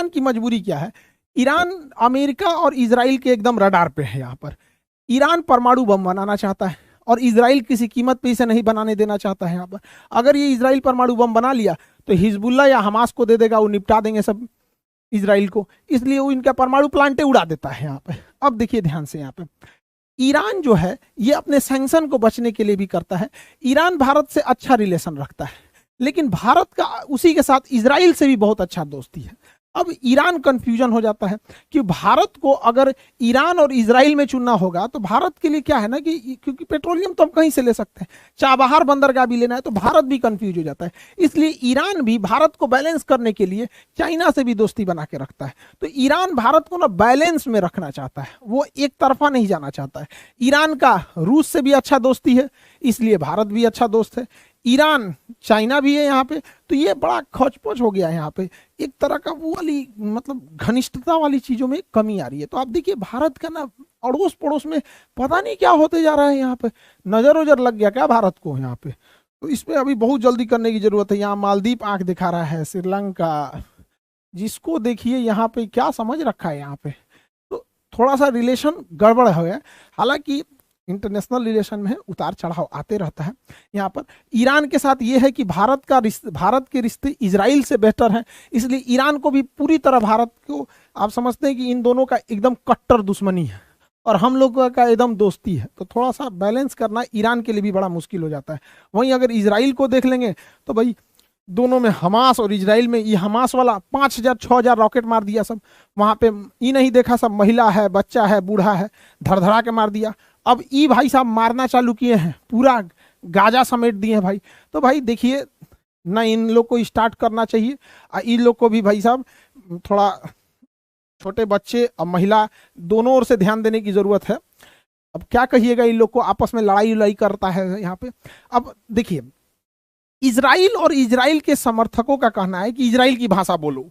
Iran की मजबूरी क्या है? ईरान अमेरिका और इजराइल के एकदम रडार पे है। यहाँ पर ईरान परमाणु बम बनाना चाहता है और इजराइल किसी कीमत पे इसे नहीं बनाने देना चाहता है। यहाँ पर अगर ये इजराइल परमाणु बम बना लिया तो हिजबुल्ला या हमास को दे देगा, वो निपटा देंगे सब इजराइल को, इसलिए वो इनका परमाणु प्लांटे उड़ा देता है यहाँ पे। अब देखिए ध्यान से, यहाँ पे ईरान जो है ये अपने सैंक्शन को बचने के लिए भी करता है। ईरान भारत से अच्छा रिलेशन रखता है, लेकिन भारत का उसी के साथ इजराइल से भी बहुत अच्छा दोस्ती है। अब ईरान कंफ्यूजन हो जाता है कि भारत को अगर ईरान और इजराइल में चुनना होगा तो भारत के लिए क्या है ना कि क्योंकि पेट्रोलियम तो हम कहीं से ले सकते हैं, चाबहार बंदरगाह भी लेना है, तो भारत भी कंफ्यूज हो जाता है। इसलिए ईरान भी भारत को बैलेंस करने के लिए चाइना से भी दोस्ती बना के रखता है। तो ईरान भारत को ना बैलेंस में रखना चाहता है, वो एक तरफा नहीं जाना चाहता है। ईरान का रूस से भी अच्छा दोस्ती है, इसलिए भारत भी अच्छा दोस्त है। ईरान चाइना भी है यहाँ पे, तो ये बड़ा खोचपोच हो गया है। यहाँ पे एक तरह का वो वाली मतलब घनिष्ठता वाली चीजों में कमी आ रही है। तो आप देखिए भारत का ना अड़ोस पड़ोस में पता नहीं क्या होते जा रहा है। यहाँ पे नजर उजर लग गया क्या भारत को यहाँ पे? तो इस पे अभी बहुत जल्दी करने की जरूरत है। यहाँ मालदीव आंख दिखा रहा है, श्रीलंका, जिसको देखिए यहाँ पे क्या समझ रखा है यहाँ पे। तो थोड़ा सा रिलेशन गड़बड़ हो गया। हालांकि इंटरनेशनल रिलेशन में उतार चढ़ाव आते रहता है। यहाँ पर ईरान के साथ ये है कि भारत के रिश्ते इजराइल से बेहतर हैं, इसलिए ईरान को भी पूरी तरह भारत को आप समझते हैं कि इन दोनों का एकदम कट्टर दुश्मनी है और हम लोग का एकदम दोस्ती है। तो थोड़ा सा बैलेंस करना ईरान के लिए भी बड़ा मुश्किल हो जाता है। वहीं अगर इजराइल को देख लेंगे तो भाई दोनों में हमास और इजराइल में, ये हमास वाला 5,000 6,000 रॉकेट मार दिया सब वहां पे, ये नहीं देखा सब महिला है, बच्चा है, बूढ़ा है, धड़धड़ा के मार दिया। अब ई भाई साहब मारना चालू किए हैं, पूरा गाजा समेट दिए हैं भाई। तो भाई देखिए ना, इन लोग को स्टार्ट करना चाहिए, इन लोग को भी भाई साहब थोड़ा छोटे बच्चे और महिला दोनों ओर से ध्यान देने की जरूरत है। अब क्या कहिएगा, इन लोग को आपस में लड़ाई करता है यहाँ पे। अब देखिए इजराइल और इजराइल के समर्थकों का कहना है कि इजराइल की भाषा बोलो,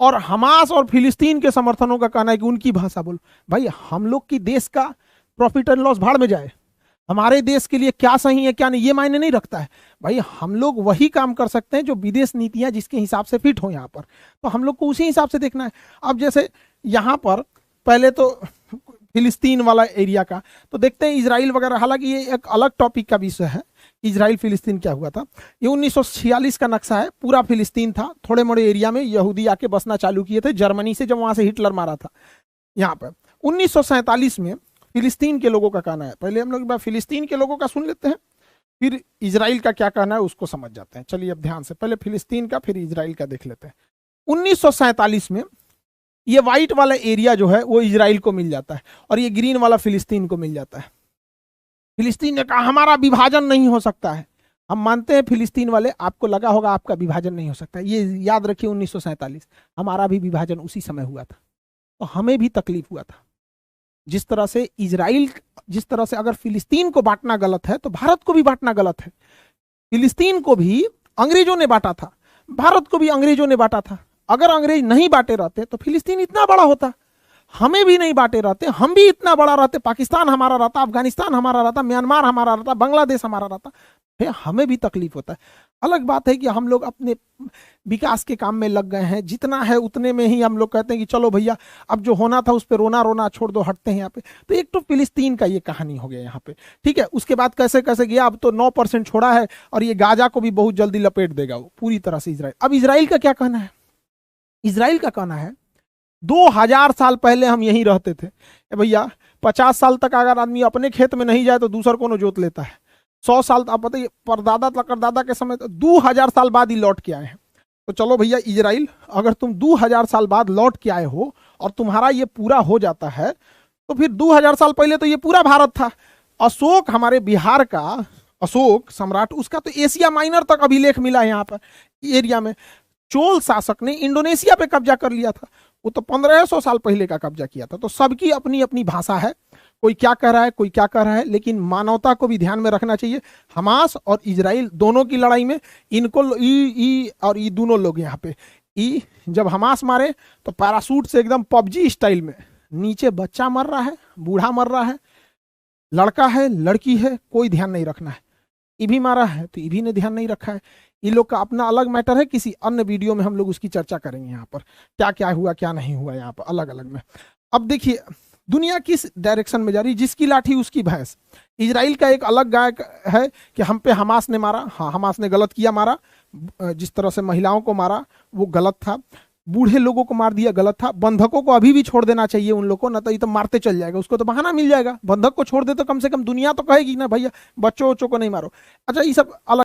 और हमास और फिलिस्तीन के समर्थनों का कहना है कि उनकी भाषा बोलो। भाई हम लोग की देश का प्रॉफिट एंड लॉस भाड़ में जाए, हमारे देश के लिए क्या सही है क्या नहीं ये मायने नहीं रखता है। भाई हम लोग वही काम कर सकते हैं जो विदेश नीतियां जिसके हिसाब से फिट हो यहाँ पर, तो हम लोग को उसी हिसाब से देखना है। अब जैसे यहाँ पर पहले तो फिलिस्तीन वाला एरिया का तो देखते हैं इजराइल वगैरह, हालांकि ये एक अलग टॉपिक का विषय है। इजराइल फिलिस्तीन क्या हुआ था, ये 1946 का नक्शा है, पूरा फिलिस्तीन था, थोड़े मोड़े एरिया में यहूदी आके बसना चालू किए थे जर्मनी से, जब वहां से हिटलर मारा था। यहाँ पर 1947 में फिलिस्तीन के लोगों का कहना है, पहले हम लोग फिलिस्तीन के लोगों का सुन लेते हैं, फिर इजराइल का क्या कहना है उसको समझ जाते हैं। चलिए अब ध्यान से पहले फिलिस्तीन का फिर इजराइल का देख लेते हैं। 1947 में ये व्हाइट वाला एरिया जो है वो इजराइल को मिल जाता है और ये ग्रीन वाला फिलिस्तीन को मिल जाता है। फिलिस्तीन ने कहा हमारा विभाजन नहीं हो सकता है। हम मानते हैं फिलिस्तीन वाले, आपको लगा होगा आपका विभाजन नहीं हो सकता, ये याद रखिए 1947 हमारा भी विभाजन उसी समय हुआ था, तो हमें भी तकलीफ हुआ था। जिस तरह से इजराइल, जिस तरह से अगर फिलिस्तीन को बांटना गलत है तो भारत को भी बांटना गलत है। फिलिस्तीन को भी अंग्रेजों ने बांटा था, भारत को भी अंग्रेजों ने बांटा था। अगर अंग्रेज नहीं बांटे रहते तो फिलिस्तीन इतना बड़ा होता, हमें भी नहीं बांटे रहते, हम भी इतना बड़ा रहते, पाकिस्तान हमारा रहता, अफगानिस्तान हमारा रहता, म्यांमार हमारा रहता, बांग्लादेश हमारा रहता, फिर हमें भी तकलीफ होता है। अलग बात है कि हम लोग अपने विकास के काम में लग गए हैं, जितना है उतने में ही हम लोग कहते हैं कि चलो भैया अब जो होना था उस पर रोना रोना छोड़ दो, हटते हैं यहाँ पे। तो एक तो फिलिस्तीन का ये कहानी हो गया यहाँ पे, ठीक है। उसके बाद कैसे कैसे गया, अब तो 9% छोड़ा है और ये गाजा को भी बहुत जल्दी लपेट देगा वो पूरी तरह से इजराइल। अब इजराइल का क्या कहना है, इजराइल का कहना है 2000 साल पहले हम यहीं रहते थे भैया, 50 साल तक अगर आदमी अपने खेत में नहीं जाए तो दूसर को जोत लेता है। 100 साल आप बताइए, परदादा परदादा के समय 2000 साल बाद ही लौट के आए हैं। तो चलो भैया इजराइल, अगर तुम 2000 साल बाद लौट के आए हो और तुम्हारा ये पूरा हो जाता है तो फिर 2000 साल पहले तो ये पूरा भारत था। अशोक, हमारे बिहार का अशोक सम्राट, उसका तो एशिया माइनर तक अभिलेख मिला है यहाँ पर एरिया में। चोल शासक ने इंडोनेशिया पे कब्जा कर लिया था, वो तो 1500 साल पहले का कब्जा किया था। तो सबकी अपनी अपनी भाषा है, कोई क्या कह रहा है कोई क्या कह रहा है, लेकिन मानवता को भी ध्यान में रखना चाहिए। हमास और इजराइल दोनों की लड़ाई में इनको और ये दोनों लोग यहाँ पे जब हमास मारे तो पैरासूट से एकदम पबजी स्टाइल में नीचे बच्चा मर रहा है, बूढ़ा मर रहा है, लड़का है लड़की है, कोई ध्यान नहीं रखना है। ईभी मारा है तो ईभी ने ध्यान नहीं रखा है। इन लोग का अपना अलग मैटर है, किसी अन्य वीडियो में हम लोग उसकी चर्चा करेंगे यहाँ पर, क्या क्या हुआ क्या नहीं हुआ यहाँ पर अलग अलग में। अब देखिए दुनिया किस डायरेक्शन में जा रही, जिसकी लाठी उसकी भैंस। इजराइल का एक अलग गायक है कि हम पे हमास ने मारा, हाँ हमास ने गलत किया मारा, जिस तरह से महिलाओं को मारा वो गलत था, बूढ़े लोगों को मार दिया गलत था, बंधकों को अभी भी छोड़ देना चाहिए उन लोगों को, ना तो ये तो मारते चल जाएगा, उसको तो बहाना मिल जाएगा, बंधक को छोड़ दे तो कम से कम दुनिया तो कहेगी ना भैया बच्चों बच्चों को नहीं मारो। अच्छा ये सब अलग